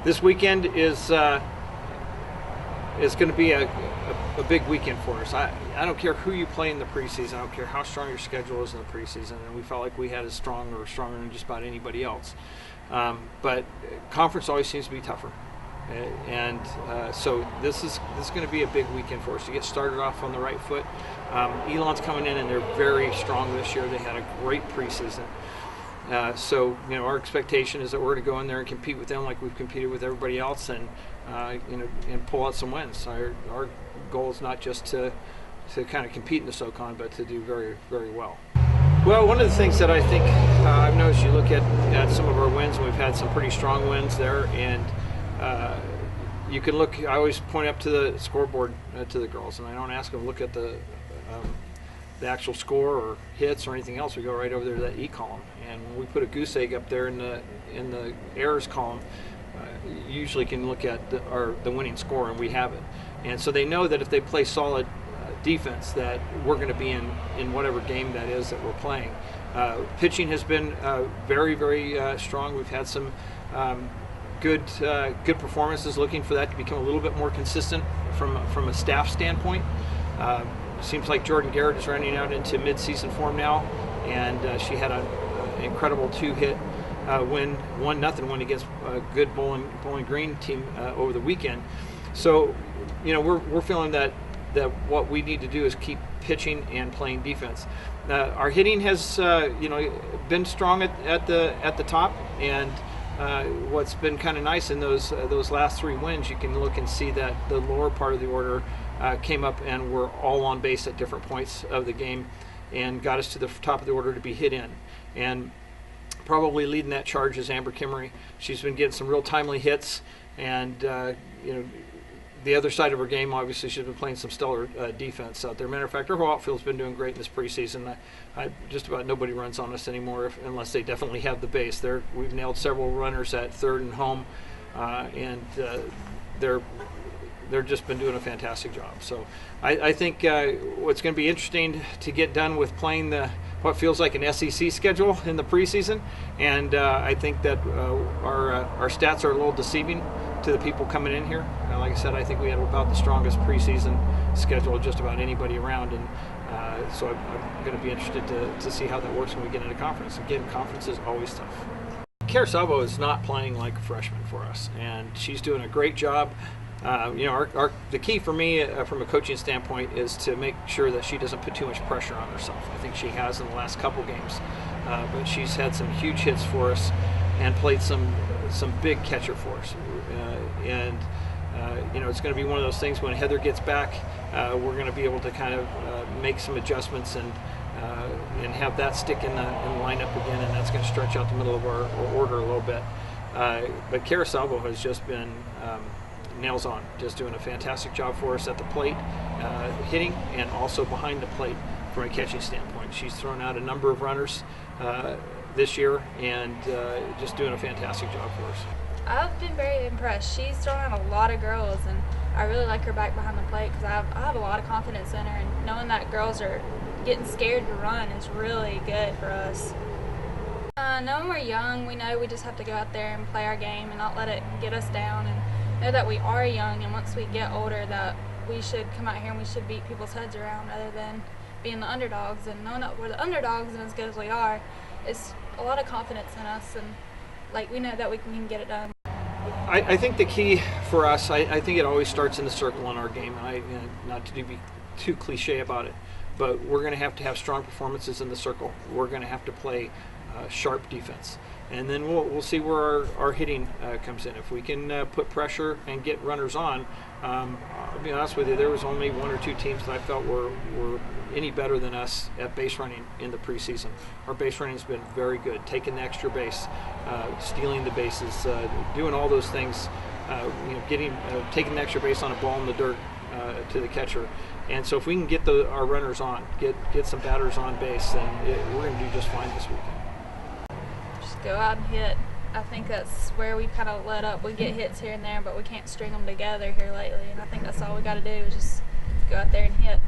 this weekend is going to be a big weekend for us. I don't care who you play in the preseason. I don't care how strong your schedule is in the preseason. And we felt like we had as strong or stronger than just about anybody else. But conference always seems to be tougher. So this is going to be a big weekend for us to get started off on the right foot. Elon's coming in and they're very strong this year. They had a great preseason. So our expectation is that we're going to go in there and compete with them like we've competed with everybody else, and and pull out some wins. Our goal is not just to kind of compete in the SoCon, but to do very, very well. Well, one of the things that I think I've noticed, you look at some of our wins, and we've had some pretty strong wins there, and you can look. I always point up to the scoreboard to the girls, and I don't ask them to look at the actual score or hits or anything else. We go right over there to that E column, and when we put a goose egg up there in the errors column, you usually can look at the winning score, and we have it. And so they know that if they play solid defense, that we're going to be in whatever game that is that we're playing. Pitching has been very, very strong. We've had some good performances. Looking for that to become a little bit more consistent from a staff standpoint. Seems like Jordan Garrett is running out into mid-season form now, and she had an incredible 2-hit win, 1-0 win against a good Bowling Green team over the weekend. So, we're feeling that what we need to do is keep pitching and playing defense. Our hitting has been strong at the top, and what's been kind of nice in those last 3 wins, you can look and see that the lower part of the order came up and were all on base at different points of the game, and got us to the top of the order to be hit in. And probably leading that charge is Amber Kimmery. She's been getting some real timely hits, and the other side of her game, obviously, she's been playing some stellar defense out there. Matter of fact, her whole outfield's been doing great in this preseason. Just about nobody runs on us anymore unless they definitely have the base. We've nailed several runners at third and home, and they're just been doing a fantastic job. So I think what's going to be interesting to get done with playing what feels like an SEC schedule in the preseason, and I think that our stats are a little deceiving to the people coming in here. Like I said, I think we had about the strongest preseason schedule of just about anybody around, and so I'm going to be interested to see how that works when we get into conference. Again, conference is always tough. Kara Salvo is not playing like a freshman for us, and she's doing a great job. The key for me from a coaching standpoint is to make sure that she doesn't put too much pressure on herself. I think she has in the last couple games, but she's had some huge hits for us and played some big catcher for us. It's going to be one of those things when Heather gets back, we're going to be able to kind of make some adjustments and have that stick in the lineup again, and that's going to stretch out the middle of our order a little bit. But Kara Salvo has just been nails on, just doing a fantastic job for us at the plate, hitting, and also behind the plate from a catching standpoint. She's thrown out a number of runners this year, and just doing a fantastic job for us. I've been very impressed. She's thrown out a lot of girls, and I really like her back behind the plate because I have a lot of confidence in her, and knowing that girls are getting scared to run is really good for us. Knowing we're young, we know we just have to go out there and play our game and not let it get us down, and know that we are young, and once we get older that we should come out here and we should beat people's heads around rather than being the underdogs. And knowing that we're the underdogs and as good as we are, it's a lot of confidence in us, and we know that we can get it done. I think the key for us, I think it always starts in the circle in our game. Not to be too cliche about it, but we're going to have strong performances in the circle. We're going to have to play sharp defense, and then we'll see where our hitting comes in. If we can put pressure and get runners on, I'll be honest with you, there was only 1 or 2 teams that I felt were any better than us at base running in the preseason. Our base running has been very good, taking the extra base, stealing the bases, doing all those things, taking the extra base on a ball in the dirt to the catcher. And so if we can get our runners on, get some batters on base, then we're going to do just fine this weekend. Just go out and hit. I think that's where we kind of let up. We get hits here and there, but we can't string them together here lately, and I think that's all we got to do is just go out there and hit.